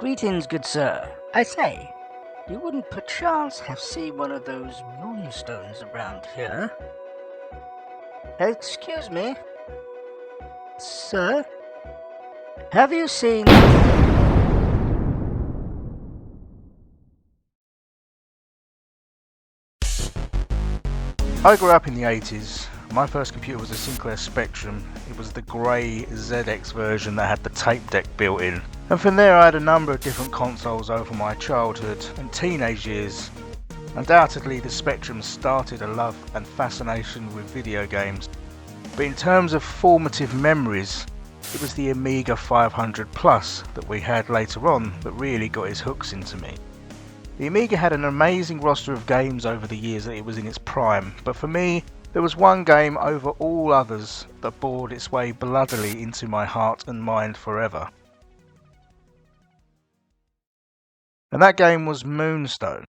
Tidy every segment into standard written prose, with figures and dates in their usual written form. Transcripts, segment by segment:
Greetings, good sir. I say, you wouldn't perchance have seen one of those moonstones around here? Excuse me, sir? Have you seen... I grew up in the 80s. My first computer was a Sinclair Spectrum. It was the grey ZX version that had the tape deck built in. And from there I had a number of different consoles over my childhood and teenage years. Undoubtedly the Spectrum started a love and fascination with video games. But in terms of formative memories, it was the Amiga 500 Plus that we had later on that really got its hooks into me. The Amiga had an amazing roster of games over the years that it was in its prime, but for me, there was one game over all others that bored its way bloodily into my heart and mind forever. And that game was Moonstone.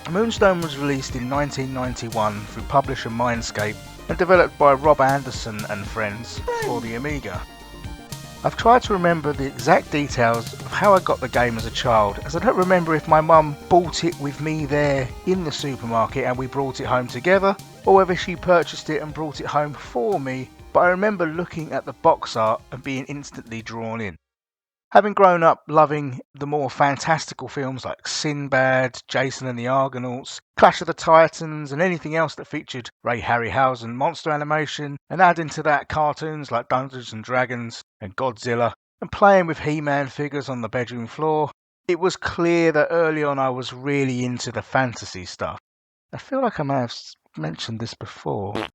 Moonstone was released in 1991 through publisher Mindscape and developed by Rob Anderson and friends for the Amiga. I've tried to remember the exact details of how I got the game as a child, as I don't remember if my mum bought it with me there in the supermarket and we brought it home together, or whether she purchased it and brought it home for me, but I remember looking at the box art and being instantly drawn in. Having grown up loving the more fantastical films like Sinbad, Jason and the Argonauts, Clash of the Titans and anything else that featured Ray Harryhausen monster animation, and adding to that cartoons like Dungeons and Dragons and Godzilla, and playing with He-Man figures on the bedroom floor, it was clear that early on I was really into the fantasy stuff. I feel like I may have mentioned this before.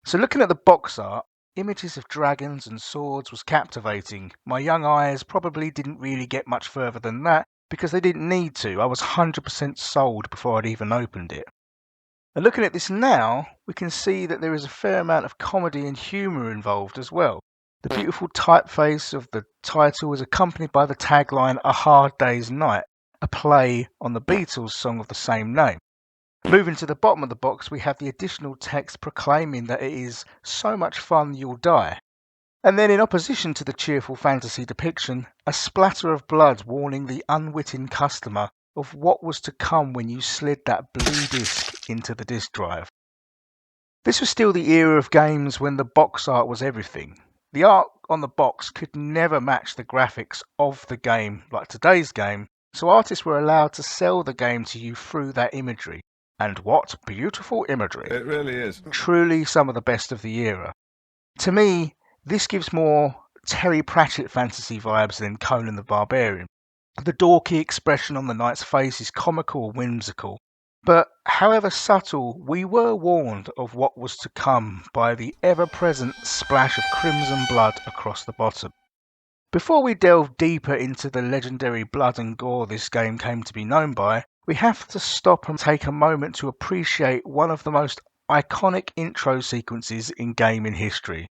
So looking at the box art, images of dragons and swords was captivating. My young eyes probably didn't really get much further than that because they didn't need to. I was 100% sold before I'd even opened it. And looking at this now, we can see that there is a fair amount of comedy and humour involved as well. The beautiful typeface of the title is accompanied by the tagline "A Hard Day's Night," a play on the Beatles song of the same name. Moving to the bottom of the box, we have the additional text proclaiming that it is so much fun you'll die. And then in opposition to the cheerful fantasy depiction, a splatter of blood warning the unwitting customer of what was to come when you slid that blue disc into the disc drive. This was still the era of games when the box art was everything. The art on the box could never match the graphics of the game like today's game, so artists were allowed to sell the game to you through that imagery. And what beautiful imagery. It really is. Truly some of the best of the era. To me, this gives more Terry Pratchett fantasy vibes than Conan the Barbarian. The dorky expression on the knight's face is comical and whimsical. But however subtle, we were warned of what was to come by the ever-present splash of crimson blood across the bottom. Before we delve deeper into the legendary blood and gore this game came to be known by, we have to stop and take a moment to appreciate one of the most iconic intro sequences in gaming history.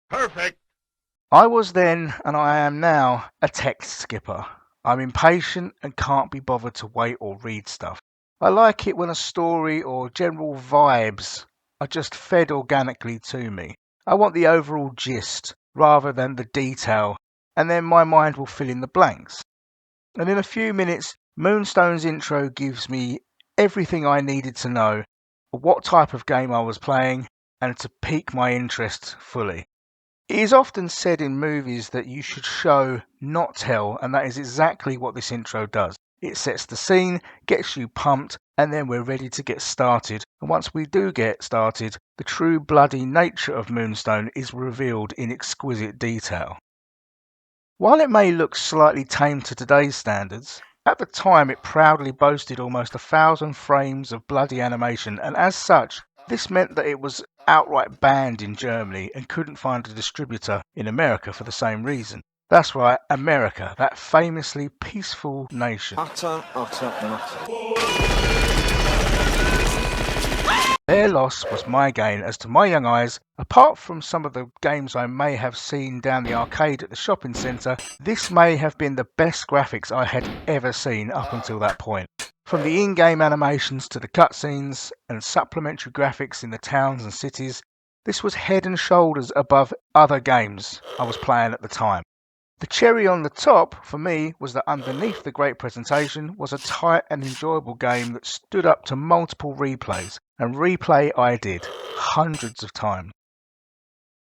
Perfect. I was then, and I am now, a text skipper. I'm impatient and can't be bothered to wait or read stuff. I like it when a story or general vibes are just fed organically to me. I want the overall gist rather than the detail, and then my mind will fill in the blanks. And in a few minutes, Moonstone's intro gives me everything I needed to know, what type of game I was playing, and to pique my interest fully. It is often said in movies that you should show, not tell, and that is exactly what this intro does. It sets the scene, gets you pumped, and then we're ready to get started. And once we do get started, the true bloody nature of Moonstone is revealed in exquisite detail. While it may look slightly tame to today's standards, at the time it proudly boasted almost 1,000 frames of bloody animation, and as such, this meant that it was outright banned in Germany and couldn't find a distributor in America for the same reason. That's right, America, that famously peaceful nation. Utter nutter. Their loss was my gain, as to my young eyes, apart from some of the games I may have seen down the arcade at the shopping centre, this may have been the best graphics I had ever seen up until that point. From the in-game animations to the cutscenes and supplementary graphics in the towns and cities, this was head and shoulders above other games I was playing at the time. The cherry on the top for me was that underneath the great presentation was a tight and enjoyable game that stood up to multiple replays, and replay I did hundreds of times.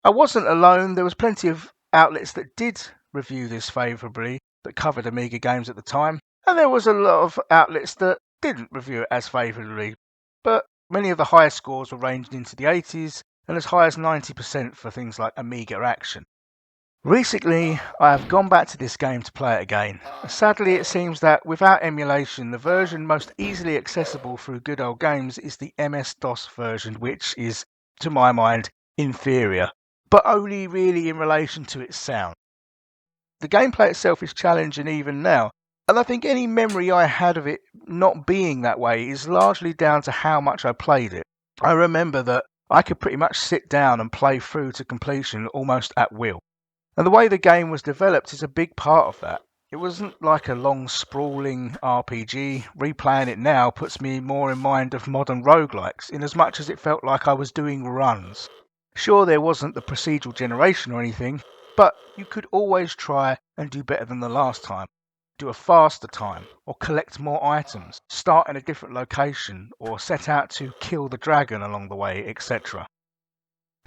I wasn't alone. There was plenty of outlets that did review this favourably that covered Amiga games at the time, and there was a lot of outlets that didn't review it as favourably, but many of the highest scores were ranged into the 80s and as high as 90% for things like Amiga Action. Recently, I have gone back to this game to play it again. Sadly, it seems that without emulation, the version most easily accessible through good old games is the MS-DOS version, which is, to my mind, inferior, but only really in relation to its sound. The gameplay itself is challenging even now, and I think any memory I had of it not being that way is largely down to how much I played it. I remember that I could pretty much sit down and play through to completion almost at will. And the way the game was developed is a big part of that. It wasn't like a long sprawling RPG. Replaying it now puts me more in mind of modern roguelikes, in as much as it felt like I was doing runs. Sure, there wasn't the procedural generation or anything, but you could always try and do better than the last time. Do a faster time, or collect more items, start in a different location, or set out to kill the dragon along the way, etc.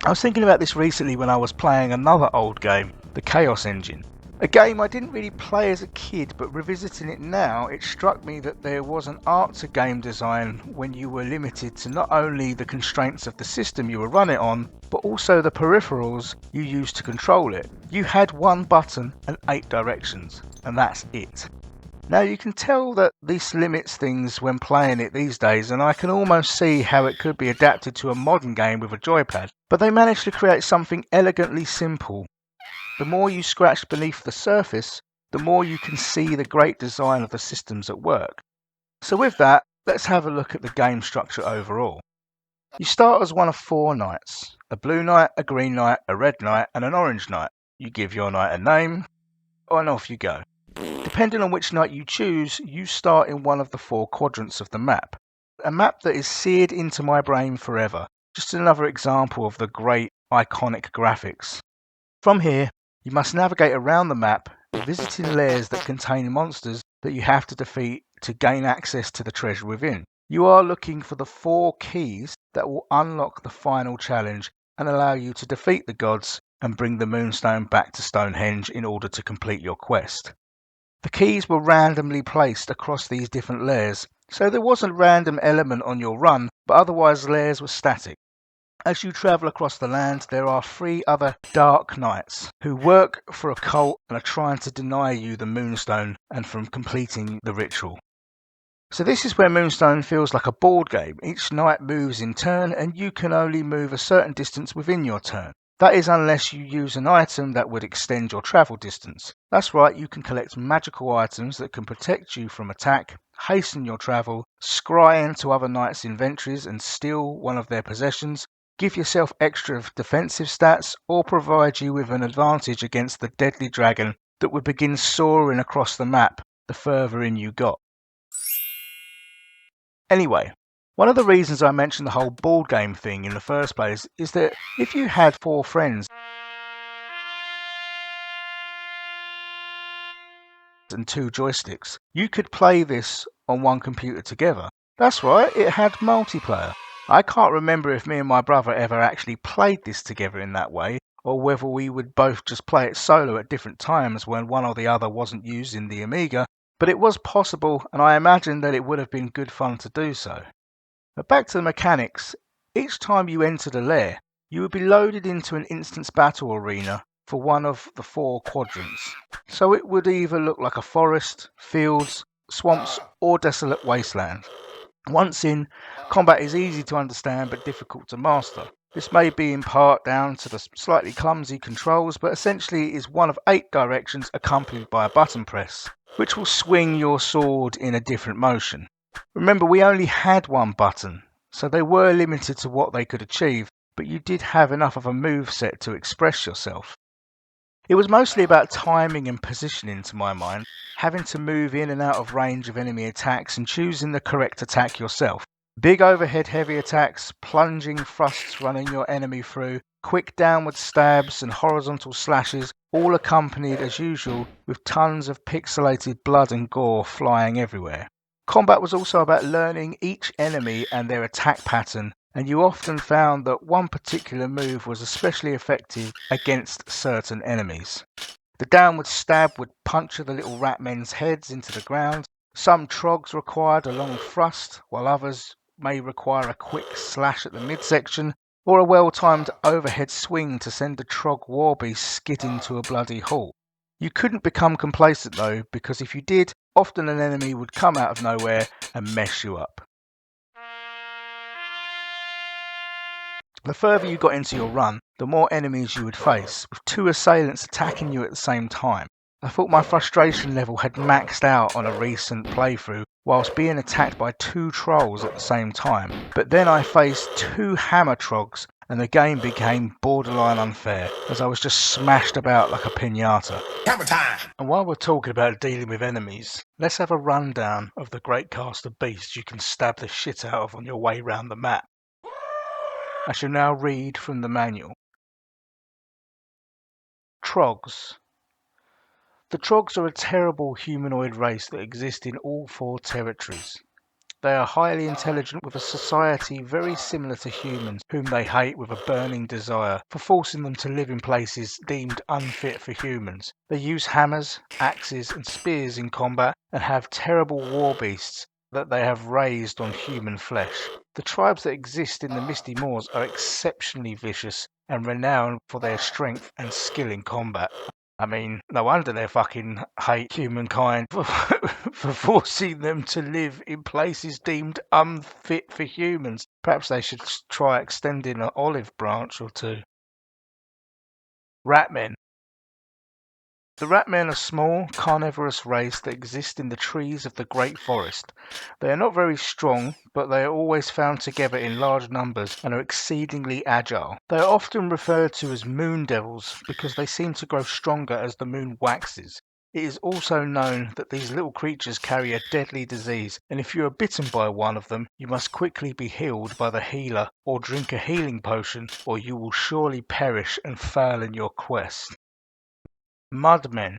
I was thinking about this recently when I was playing another old game, the Chaos Engine. A game I didn't really play as a kid, but revisiting it now, it struck me that there was an art to game design when you were limited to not only the constraints of the system you were running on, but also the peripherals you used to control it. You had one button and 8 directions, and that's it. Now you can tell that this limits things when playing it these days, and I can almost see how it could be adapted to a modern game with a joypad, but they managed to create something elegantly simple. The more you scratch beneath the surface, the more you can see the great design of the systems at work. So with that, let's have a look at the game structure overall. You start as one of 4 knights: a blue knight, a green knight, a red knight, and an orange knight. You give your knight a name, and off you go. Depending on which knight you choose, you start in one of the 4 quadrants of the map. A map that is seared into my brain forever. Just another example of the great iconic graphics. From here, you must navigate around the map, visiting lairs that contain monsters that you have to defeat to gain access to the treasure within. You are looking for the 4 keys that will unlock the final challenge and allow you to defeat the gods and bring the Moonstone back to Stonehenge in order to complete your quest. The keys were randomly placed across these different lairs, so there was a random element on your run, but otherwise lairs were static. As you travel across the land, there are 3 other Dark Knights who work for a cult and are trying to deny you the Moonstone and from completing the ritual. So this is where Moonstone feels like a board game. Each knight moves in turn and you can only move a certain distance within your turn. That is unless you use an item that would extend your travel distance. That's right, you can collect magical items that can protect you from attack, hasten your travel, scry into other knights' inventories and steal one of their possessions, give yourself extra defensive stats, or provide you with an advantage against the deadly dragon that would begin soaring across the map the further in you got. Anyway, one of the reasons I mentioned the whole board game thing in the first place is that if you had 4 friends and 2 joysticks, you could play this on one computer together. That's right, it had multiplayer. I can't remember if me and my brother ever actually played this together in that way, or whether we would both just play it solo at different times when one or the other wasn't using the Amiga, but it was possible and I imagine that it would have been good fun to do so. But back to the mechanics, each time you entered a lair, you would be loaded into an instance battle arena for one of the 4 quadrants. So it would either look like a forest, fields, swamps, or desolate wasteland. Once in, combat is easy to understand but difficult to master. This may be in part down to the slightly clumsy controls, but essentially it is one of 8 directions accompanied by a button press, which will swing your sword in a different motion. Remember, we only had one button, so they were limited to what they could achieve, but you did have enough of a move set to express yourself. It was mostly about timing and positioning to my mind, having to move in and out of range of enemy attacks and choosing the correct attack yourself. Big overhead heavy attacks, plunging thrusts running your enemy through, quick downward stabs and horizontal slashes, all accompanied as usual with tons of pixelated blood and gore flying everywhere. Combat was also about learning each enemy and their attack pattern, and you often found that one particular move was especially effective against certain enemies. The downward stab would puncture the little rat men's heads into the ground. Some trogs required a long thrust, while others may require a quick slash at the midsection, or a well-timed overhead swing to send a trog warbeast skidding to a bloody halt. You couldn't become complacent though, because if you did, often an enemy would come out of nowhere and mess you up. The further you got into your run, the more enemies you would face, with 2 assailants attacking you at the same time. I thought my frustration level had maxed out on a recent playthrough whilst being attacked by 2 trolls at the same time, but then I faced 2 hammer trogs and the game became borderline unfair as I was just smashed about like a piñata. Hammer time! And while we're talking about dealing with enemies, let's have a rundown of the great cast of beasts you can stab the shit out of on your way round the map. I shall now read from the manual. Trogs. The Trogs are a terrible humanoid race that exist in all 4 territories. They are highly intelligent with a society very similar to humans, whom they hate with a burning desire for forcing them to live in places deemed unfit for humans. They use hammers, axes and spears in combat and have terrible war beasts that they have raised on human flesh. The tribes that exist in the Misty Moors are exceptionally vicious and renowned for their strength and skill in combat. I mean, no wonder they fucking hate humankind for forcing them to live in places deemed unfit for humans. Perhaps they should try extending an olive branch or 2. Ratmen. The ratmen are a small, carnivorous race that exist in the trees of the Great Forest. They are not very strong, but they are always found together in large numbers and are exceedingly agile. They are often referred to as moon devils because they seem to grow stronger as the moon waxes. It is also known that these little creatures carry a deadly disease, and if you are bitten by one of them, you must quickly be healed by the healer or drink a healing potion, or you will surely perish and fail in your quest. Mudmen.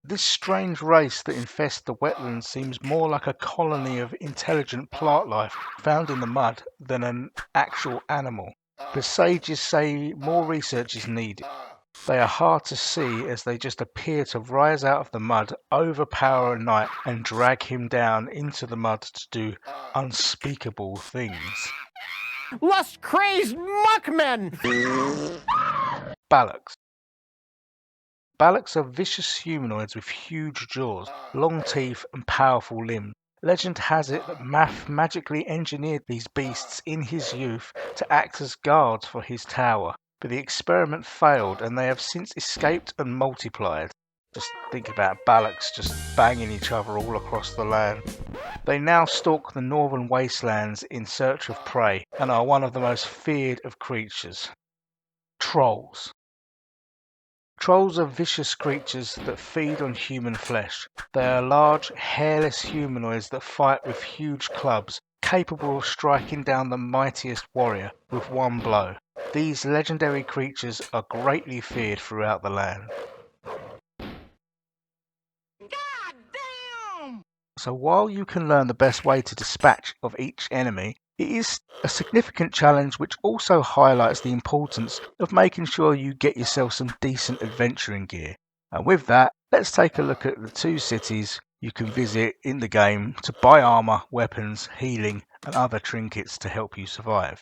This strange race that infests the wetlands seems more like a colony of intelligent plant life found in the mud than an actual animal. The sages say more research is needed. They are hard to see as they just appear to rise out of the mud, overpower a knight and drag him down into the mud to do unspeakable things. Lust-crazed muckmen! Ballocks. Ballocks are vicious humanoids with huge jaws, long teeth and powerful limbs. Legend has it that Math magically engineered these beasts in his youth to act as guards for his tower, but the experiment failed and they have since escaped and multiplied. Just think about Baloks just banging each other all across the land. They now stalk the northern wastelands in search of prey and are one of the most feared of creatures. Trolls. Trolls are vicious creatures that feed on human flesh. They are large, hairless humanoids that fight with huge clubs, capable of striking down the mightiest warrior with one blow. These legendary creatures are greatly feared throughout the land. So while you can learn the best way to dispatch of each enemy, it is a significant challenge which also highlights the importance of making sure you get yourself some decent adventuring gear. And with that, let's take a look at the 2 cities you can visit in the game to buy armor, weapons, healing and other trinkets to help you survive.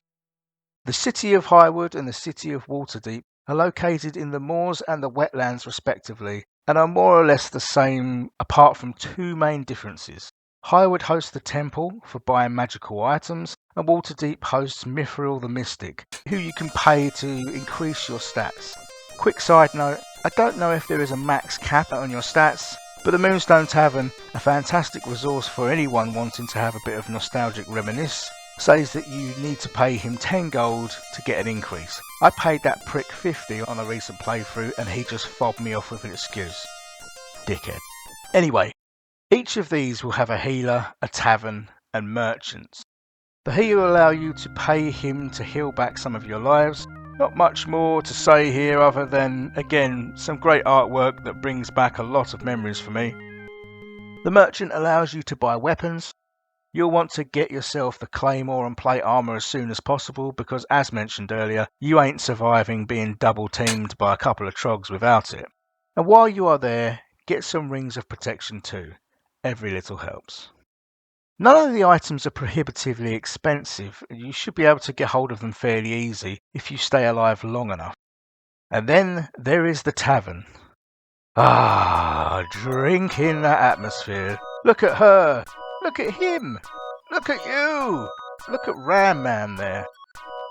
The city of Highwood and the city of Waterdeep are located in the moors and the wetlands respectively, and are more or less the same apart from 2 main differences. Highwood hosts the temple for buying magical items, and Waterdeep hosts Mithril the Mystic, who you can pay to increase your stats. Quick side note, I don't know if there is a max cap on your stats, but the Moonstone Tavern, a fantastic resource for anyone wanting to have a bit of nostalgic reminisce, says that you need to pay him 10 gold to get an increase. I paid that prick 50 on a recent playthrough and he just fobbed me off with an excuse. Dickhead. Anyway, each of these will have a healer, a tavern and merchants. The healer will allow you to pay him to heal back some of your lives. Not much more to say here other than, again, some great artwork that brings back a lot of memories for me. The merchant allows you to buy weapons. You'll want to get yourself the claymore and plate armor as soon as possible because, as mentioned earlier, you ain't surviving being double teamed by a couple of trogs without it. And while you are there, get some rings of protection too. Every little helps. None of the items are prohibitively expensive. You should be able to get hold of them fairly easy if you stay alive long enough. And then there is the tavern. Drink in that atmosphere. Look at her. Look at him. Look at you. Look at Ram Man there.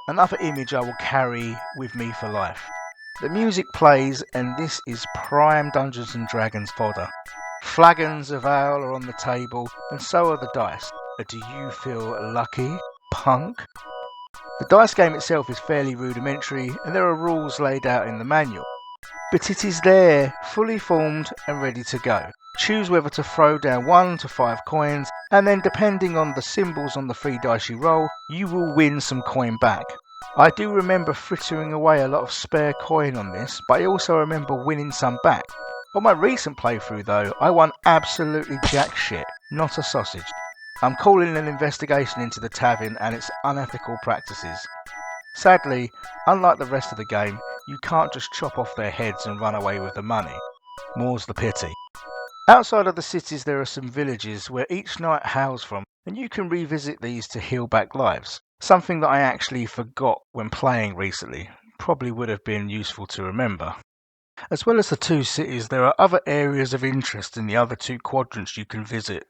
Another image I will carry with me for life. The music plays and this is prime Dungeons and Dragons fodder. Flagons of ale are on the table and so are the dice. Do you feel lucky, punk? The dice game itself is fairly rudimentary and there are rules laid out in the manual. But it is there, fully formed and ready to go. Choose whether to throw down 1 to 5 coins, and then depending on the symbols on the 3 dice you roll, you will win some coin back. I do remember frittering away a lot of spare coin on this, but I also remember winning some back. On my recent playthrough though, I won absolutely jack shit, not a sausage. I'm calling an investigation into the tavern and its unethical practices. Sadly, unlike the rest of the game, you can't just chop off their heads and run away with the money. More's the pity. Outside of the cities there are some villages where each knight hails from, and you can revisit these to heal back lives. Something that I actually forgot when playing recently. Probably would have been useful to remember. As well as the 2 cities, there are other areas of interest in the other 2 quadrants you can visit.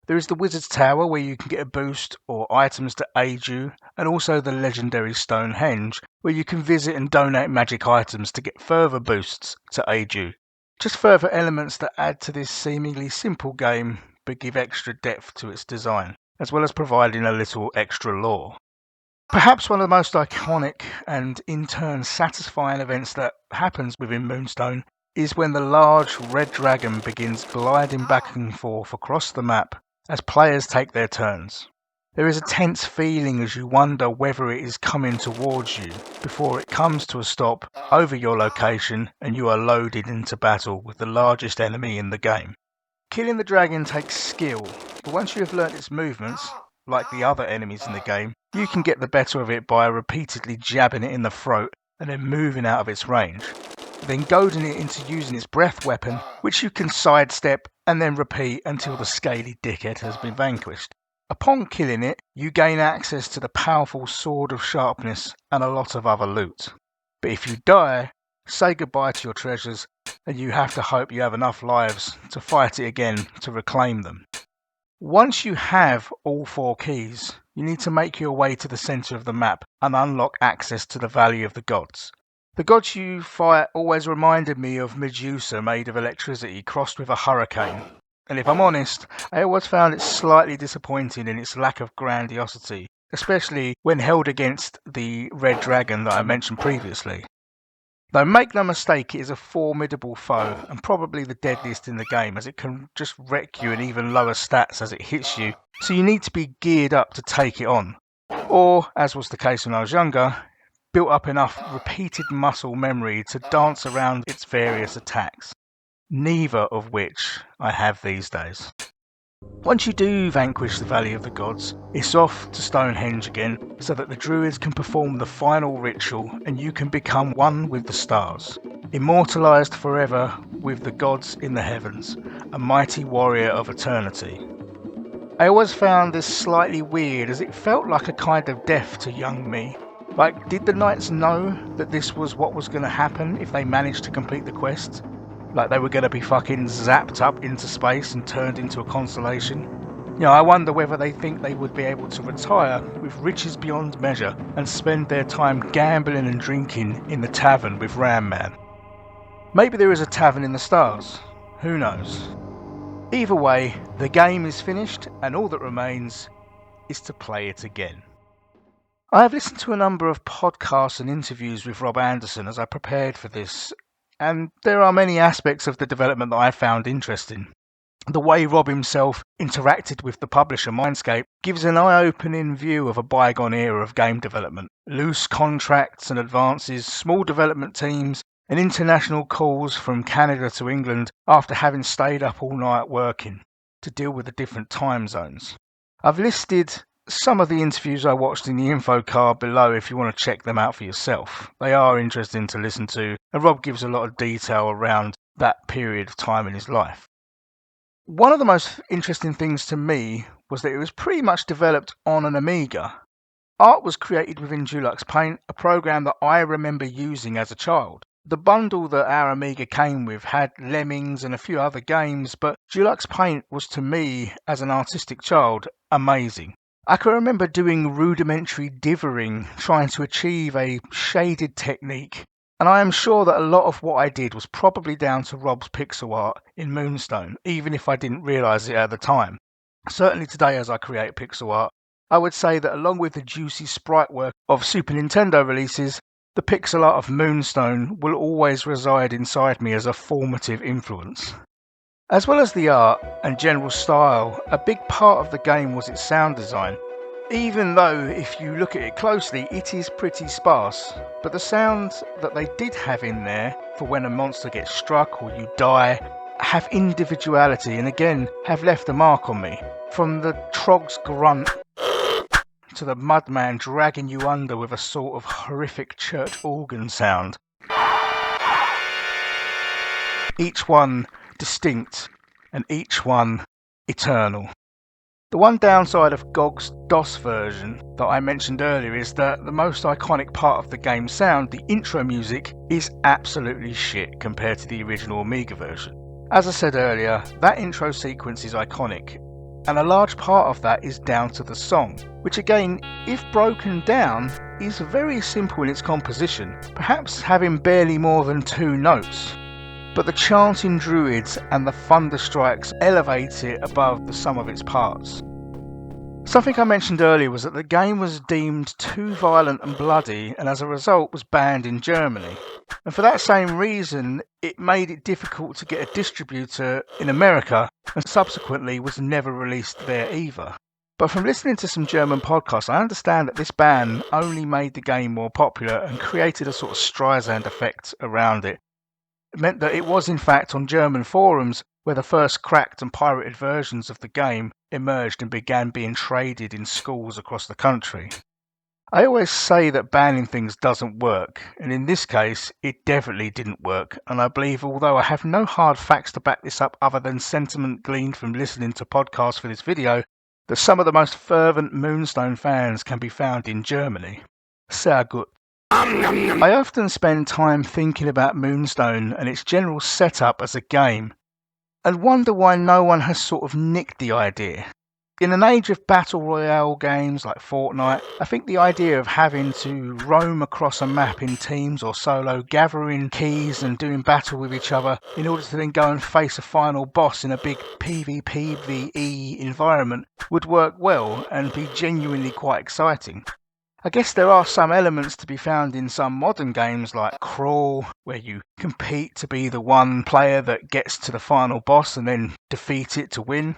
There is the Wizard's Tower where you can get a boost or items to aid you, and also the legendary Stonehenge where you can visit and donate magic items to get further boosts to aid you. Just further elements that add to this seemingly simple game but give extra depth to its design, as well as providing a little extra lore. Perhaps one of the most iconic and in turn satisfying events that happens within Moonstone is when the large red dragon begins gliding back and forth across the map as players take their turns. There is a tense feeling as you wonder whether it is coming towards you before it comes to a stop over your location and you are loaded into battle with the largest enemy in the game. Killing the dragon takes skill, but once you have learnt its movements, like the other enemies in the game, you can get the better of it by repeatedly jabbing it in the throat and then moving out of its range. Then goading it into using its breath weapon, which you can sidestep and then repeat until the scaly dickhead has been vanquished. Upon killing it, you gain access to the powerful Sword of Sharpness and a lot of other loot. But if you die, say goodbye to your treasures and you have to hope you have enough lives to fight it again to reclaim them. Once you have all 4 keys, you need to make your way to the centre of the map and unlock access to the Valley of the Gods. The gods you fight always reminded me of Medusa made of electricity crossed with a hurricane. And if I'm honest, I always found it slightly disappointing in its lack of grandiosity, especially when held against the red dragon that I mentioned previously. Though make no mistake, it is a formidable foe and probably the deadliest in the game, as it can just wreck you in even lower stats as it hits you, so you need to be geared up to take it on. Or, as was the case when I was younger, built up enough repeated muscle memory to dance around its various attacks. Neither of which I have these days. Once you do vanquish the Valley of the Gods, it's off to Stonehenge again so that the druids can perform the final ritual and you can become one with the stars, immortalised forever with the gods in the heavens, a mighty warrior of eternity. I always found this slightly weird as it felt like a kind of death to young me. Like, did the knights know that this was what was going to happen if they managed to complete the quest? Like they were going to be fucking zapped up into space and turned into a constellation? You know, I wonder whether they think they would be able to retire with riches beyond measure and spend their time gambling and drinking in the tavern with Ram Man. Maybe there is a tavern in the stars. Who knows? Either way, the game is finished and all that remains is to play it again. I have listened to a number of podcasts and interviews with Rob Anderson as I prepared for this, and there are many aspects of the development that I found interesting. The way Rob himself interacted with the publisher Mindscape gives an eye-opening view of a bygone era of game development. Loose contracts and advances, small development teams, and international calls from Canada to England after having stayed up all night working to deal with the different time zones. I've listed some of the interviews I watched in the info card below if you want to check them out for yourself. They are interesting to listen to, and Rob gives a lot of detail around that period of time in his life. One of the most interesting things to me was that it was pretty much developed on an Amiga. Art was created within Dulux Paint, a program that I remember using as a child. The bundle that our Amiga came with had Lemmings and a few other games, but Dulux Paint was to me, as an artistic child, amazing. I can remember doing rudimentary divering, trying to achieve a shaded technique, and I am sure that a lot of what I did was probably down to Rob's pixel art in Moonstone, even if I didn't realise it at the time. Certainly today, as I create pixel art, I would say that along with the juicy sprite work of Super Nintendo releases, the pixel art of Moonstone will always reside inside me as a formative influence. As well as the art and general style, a big part of the game was its sound design. Even though, if you look at it closely, it is pretty sparse, but the sounds that they did have in there for when a monster gets struck or you die have individuality and again have left a mark on me. From the trog's grunt to the mudman dragging you under with a sort of horrific church organ sound. Each one distinct and each one eternal. The one downside of GOG's DOS version that I mentioned earlier is that the most iconic part of the game's sound, the intro music, is absolutely shit compared to the original Amiga version. As I said earlier, that intro sequence is iconic, and a large part of that is down to the song, which again, if broken down, is very simple in its composition, perhaps having barely more than 2 notes. But the chanting druids and the thunder strikes elevate it above the sum of its parts. Something I mentioned earlier was that the game was deemed too violent and bloody and as a result was banned in Germany. And for that same reason, it made it difficult to get a distributor in America and subsequently was never released there either. But from listening to some German podcasts, I understand that this ban only made the game more popular and created a sort of Streisand effect around it. It meant that it was in fact on German forums where the first cracked and pirated versions of the game emerged and began being traded in schools across the country. I always say that banning things doesn't work, and in this case it definitely didn't work, and I believe, although I have no hard facts to back this up other than sentiment gleaned from listening to podcasts for this video, that some of the most fervent Moonstone fans can be found in Germany. Sehr gut. I often spend time thinking about Moonstone and its general setup as a game, and wonder why no one has sort of nicked the idea. In an age of battle royale games like Fortnite, I think the idea of having to roam across a map in teams or solo, gathering keys and doing battle with each other in order to then go and face a final boss in a big PvPvE environment would work well and be genuinely quite exciting. I guess there are some elements to be found in some modern games like Crawl, where you compete to be the one player that gets to the final boss and then defeat it to win.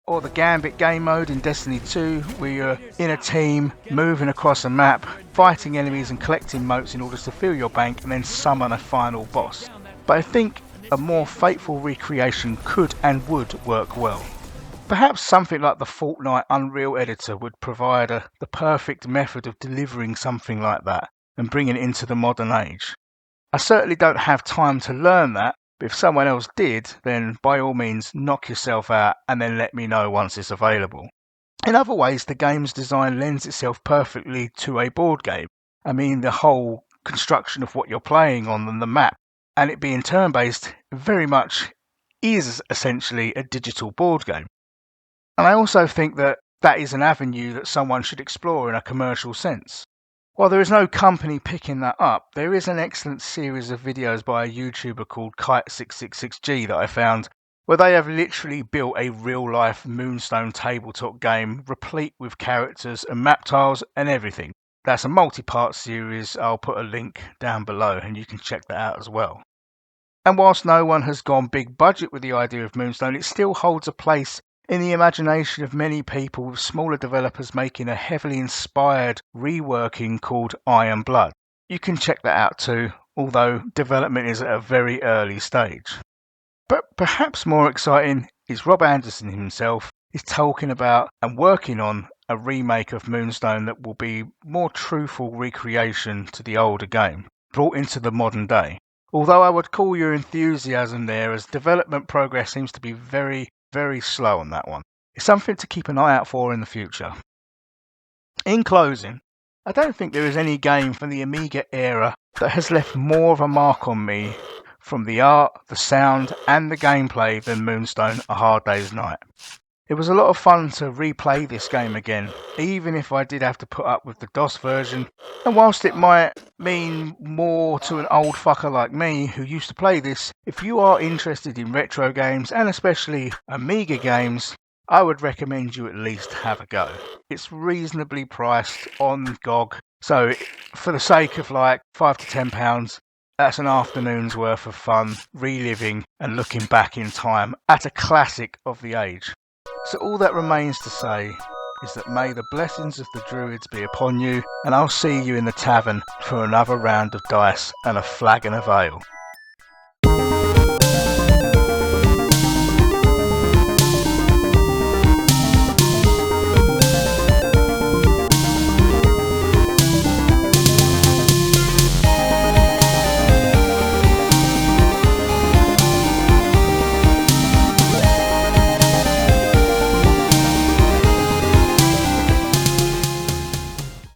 Or the Gambit game mode in Destiny 2, where you're in a team, moving across a map, fighting enemies and collecting motes in order to fill your bank and then summon a final boss. But I think a more faithful recreation could and would work well. Perhaps something like the Fortnite Unreal Editor would provide the perfect method of delivering something like that and bringing it into the modern age. I certainly don't have time to learn that, but if someone else did, then by all means knock yourself out and then let me know once it's available. In other ways, the game's design lends itself perfectly to a board game. I mean, the whole construction of what you're playing on and the map, and it being turn-based, very much is essentially a digital board game. And I also think that that is an avenue that someone should explore in a commercial sense. While there is no company picking that up, there is an excellent series of videos by a YouTuber called Kite666G that I found, where they have literally built a real-life Moonstone tabletop game replete with characters and map tiles and everything. That's a multi-part series. I'll put a link down below and you can check that out as well. And whilst no one has gone big budget with the idea of Moonstone, it still holds a place in the imagination of many people, with smaller developers making a heavily inspired reworking called Iron Blood. You can check that out too, although development is at a very early stage. But perhaps more exciting is Rob Anderson himself is talking about and working on a remake of Moonstone that will be more truthful recreation to the older game, brought into the modern day. Although I would call your enthusiasm there, as development progress seems to be very slow on that one. It's something to keep an eye out for in the future. In closing, I don't think there is any game from the Amiga era that has left more of a mark on me from the art, the sound and the gameplay than Moonstone: A Hard Day's Night. It was a lot of fun to replay this game again, even if I did have to put up with the DOS version, and whilst it might mean more to an old fucker like me who used to play this, if you are interested in retro games and especially Amiga games, I would recommend you at least have a go. It's reasonably priced on GOG, so for the sake of like £5 to £10, that's an afternoon's worth of fun reliving and looking back in time at a classic of the age. So all that remains to say is that may the blessings of the Druids be upon you, and I'll see you in the tavern for another round of dice and a flagon of ale.